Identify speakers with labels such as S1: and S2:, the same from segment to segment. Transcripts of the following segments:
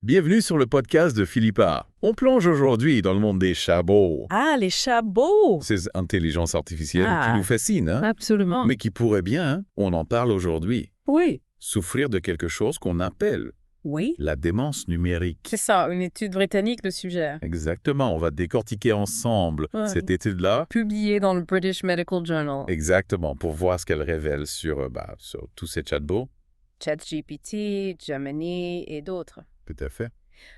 S1: Bienvenue sur le podcast de Philippa. On plonge aujourd'hui dans le monde des chabots.
S2: Ah, les chabots!
S1: Ces intelligences artificielles qui
S2: Ah,
S1: nous fascinent, hein,
S2: absolument.
S1: mais qui pourraient bien, hein, on en parle aujourd'hui,
S2: Oui,
S1: souffrir de quelque chose qu'on appelle
S2: oui.
S1: la démence numérique.
S2: C'est ça, une étude britannique le suggère.
S1: Exactement, on va décortiquer ensemble
S2: Ouais.
S1: cette étude-là.
S2: Publiée dans le British Medical Journal.
S1: Exactement, pour voir ce qu'elle révèle sur tous ces chatbots.
S2: ChatGPT, Gemini et d'autres.
S1: Tout à fait.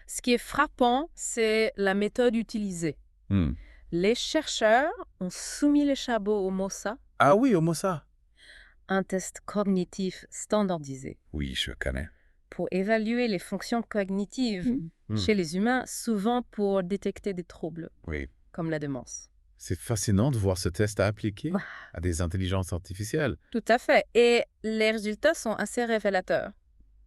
S2: Ce qui est frappant, c'est la méthode utilisée.
S1: Hmm.
S2: Les chercheurs ont soumis les chabots au MOSA,
S1: Ah oui, au ça.
S2: un test cognitif standardisé,
S1: Oui, je connais.
S2: pour évaluer les fonctions cognitives
S1: Hmm.
S2: chez les humains, souvent pour détecter des troubles,
S1: Oui.
S2: comme la démence.
S1: C'est fascinant de voir ce test à appliquer
S2: Ouais.
S1: à des intelligences artificielles.
S2: Tout à fait. Et les résultats sont assez révélateurs.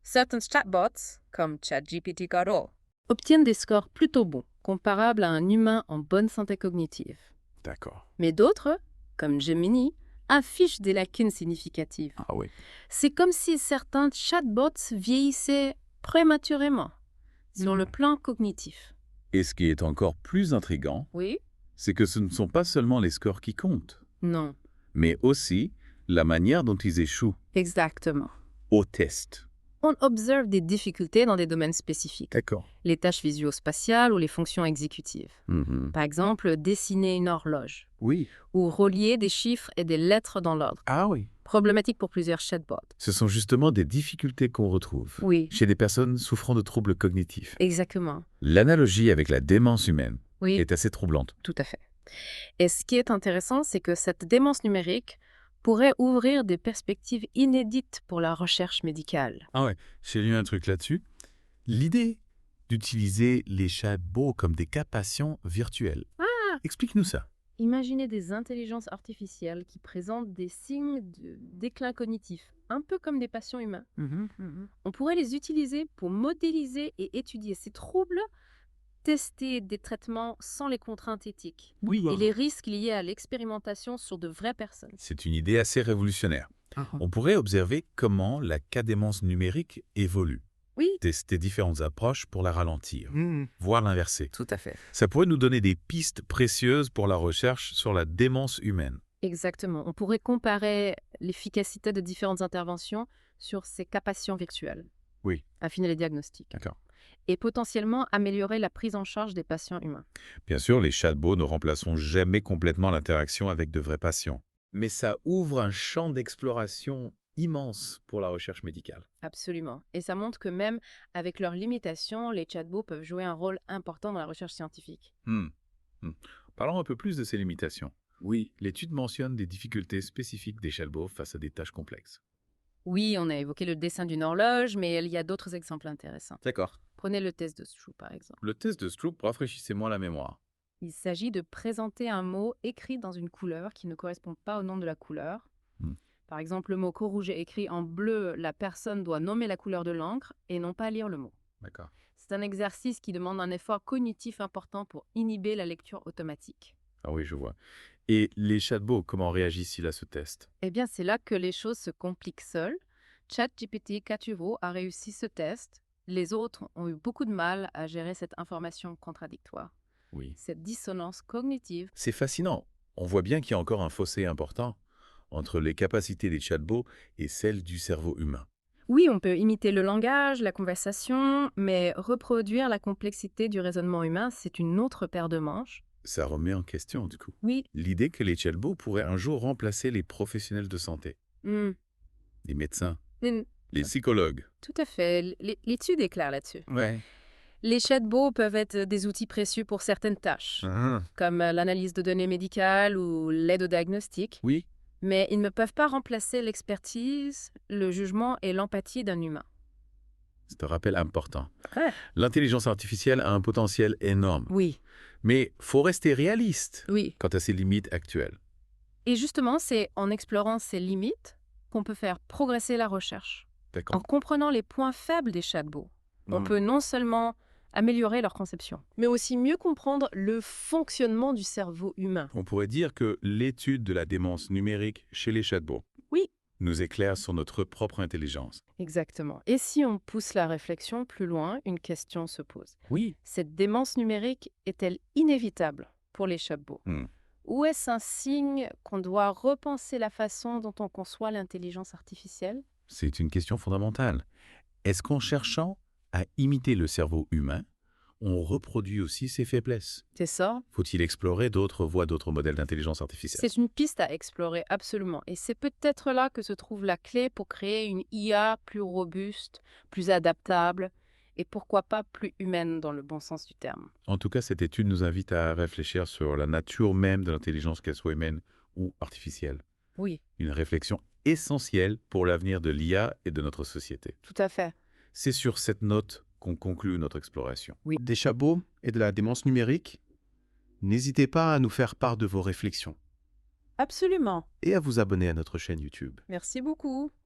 S2: Certains chatbots, comme ChatGPT Go, obtiennent des scores plutôt bons, comparables à un humain en bonne santé cognitive.
S1: D'accord.
S2: Mais d'autres, comme Gemini, affichent des lacunes significatives.
S1: Ah oui.
S2: C'est comme si certains chatbots vieillissaient prématurément sur le plan cognitif.
S1: Et ce qui est encore plus intriguant,
S2: Oui?
S1: c'est que ce ne sont pas seulement les scores qui comptent,
S2: Non.
S1: mais aussi la manière dont ils échouent
S2: Exactement.
S1: au test.
S2: On observe des difficultés dans des domaines spécifiques,
S1: D'accord.
S2: les tâches visuospatiales ou les fonctions exécutives. Par exemple, dessiner une horloge
S1: Oui.
S2: ou relier des chiffres et des lettres dans l'ordre.
S1: Ah oui.
S2: Problématique pour plusieurs chatbots.
S1: Ce sont justement des difficultés qu'on retrouve
S2: Oui,
S1: chez des personnes souffrant de troubles cognitifs.
S2: exactement.
S1: L'analogie avec la démence humaine
S2: Oui,
S1: est assez troublante.
S2: tout à fait. Et ce qui est intéressant, c'est que cette démence numérique pourrait ouvrir des perspectives inédites pour la recherche médicale.
S1: Ah ouais, j'ai lu un truc là-dessus. L'idée d'utiliser les chatbots comme des patients virtuels. Explique-nous ça.
S2: Imaginez des intelligences artificielles qui présentent des signes de déclin cognitif, un peu comme des patients humains. On pourrait les utiliser pour modéliser et étudier ces troubles, tester des traitements sans les contraintes éthiques
S1: Oui.
S2: et les risques liés à l'expérimentation sur de vraies personnes.
S1: C'est une idée assez révolutionnaire. On pourrait observer comment la cadémence numérique évolue.
S2: Oui,
S1: Tester différentes approches pour la ralentir, voire l'inverser.
S2: tout à fait.
S1: Ça pourrait nous donner des pistes précieuses pour la recherche sur la démence humaine.
S2: Exactement. On pourrait comparer l'efficacité de différentes interventions sur ces cas patients virtuels.
S1: Oui.
S2: Affiner les diagnostics.
S1: D'accord.
S2: Et potentiellement améliorer la prise en charge des patients humains.
S1: Bien sûr, les chatbots ne remplaceront jamais complètement l'interaction avec de vrais patients. Mais ça ouvre un champ d'exploration immense pour la recherche médicale.
S2: Absolument. Et ça montre que même avec leurs limitations, les chatbots peuvent jouer un rôle important dans la recherche scientifique.
S1: Parlons un peu plus de ces limitations. Oui, l'étude mentionne des difficultés spécifiques des chatbots face à des tâches complexes.
S2: Oui, on a évoqué le dessin d'une horloge, mais il y a d'autres exemples intéressants.
S1: D'accord.
S2: Prenez le test de Stroop, par exemple.
S1: Le test de Stroop, rafraîchissez-moi la mémoire.
S2: Il s'agit de présenter un mot écrit dans une couleur qui ne correspond pas au nom de la couleur.
S1: Hmm.
S2: Par exemple, le mot rouge est écrit en bleu, la personne doit nommer la couleur de l'encre et non pas lire le mot.
S1: D'accord.
S2: C'est un exercice qui demande un effort cognitif important pour inhiber la lecture automatique.
S1: Ah oui, je vois. Et les chatbots, comment réagissent-ils à ce test?
S2: Eh bien, c'est là que les choses se compliquent seules. ChatGPT 4 a réussi ce test. Les autres ont eu beaucoup de mal à gérer cette information contradictoire.
S1: Oui.
S2: Cette dissonance cognitive.
S1: C'est fascinant. On voit bien qu'il y a encore un fossé important entre les capacités des chatbots et celles du cerveau humain.
S2: Oui, on peut imiter le langage, la conversation, mais reproduire la complexité du raisonnement humain, c'est une autre paire de manches.
S1: Ça remet en question, du coup,
S2: Oui.
S1: l'idée que les chatbots pourraient un jour remplacer les professionnels de santé, les médecins, les psychologues.
S2: Tout à fait. L'étude est claire là-dessus.
S1: Ouais.
S2: Les chatbots peuvent être des outils précieux pour certaines tâches, comme l'analyse de données médicales ou l'aide au diagnostic,
S1: Oui.
S2: mais ils ne peuvent pas remplacer l'expertise, le jugement et l'empathie d'un humain.
S1: C'est un rappel important.
S2: Ouais.
S1: L'intelligence artificielle a un potentiel énorme,
S2: Oui,
S1: mais faut rester réaliste
S2: oui.
S1: quant à ses limites actuelles.
S2: Et justement, c'est en explorant ces limites qu'on peut faire progresser la recherche. En
S1: D'accord.
S2: comprenant les points faibles des chatbots, on peut non seulement améliorer leur conception, mais aussi mieux comprendre le fonctionnement du cerveau humain.
S1: On pourrait dire que l'étude de la démence numérique chez les chatbots
S2: Oui.
S1: nous éclaire sur notre propre intelligence.
S2: Exactement. Et si on pousse la réflexion plus loin, une question se pose.
S1: Oui.
S2: Cette démence numérique est-elle inévitable pour les chatbots? Ou est-ce un signe qu'on doit repenser la façon dont on conçoit l'intelligence artificielle?
S1: C'est une question fondamentale. Est-ce qu'en cherchant à imiter le cerveau humain, on reproduit aussi ses faiblesses?
S2: C'est ça?
S1: Faut-il explorer d'autres voies, d'autres modèles d'intelligence artificielle?
S2: C'est une piste à explorer, absolument. Et c'est peut-être là que se trouve la clé pour créer une IA plus robuste, plus adaptable, et pourquoi pas plus humaine dans le bon sens du terme.
S1: En tout cas, cette étude nous invite à réfléchir sur la nature même de l'intelligence, qu'elle soit humaine ou artificielle.
S2: Oui,
S1: Une réflexion essentielle pour l'avenir de l'IA et de notre société.
S2: tout à fait.
S1: C'est sur cette note qu'on conclut notre exploration.
S3: Oui. Des chabots et de la démence numérique? N'hésitez pas à nous faire part de vos réflexions
S2: Absolument.
S3: et à vous abonner à notre chaîne YouTube.
S2: Merci beaucoup.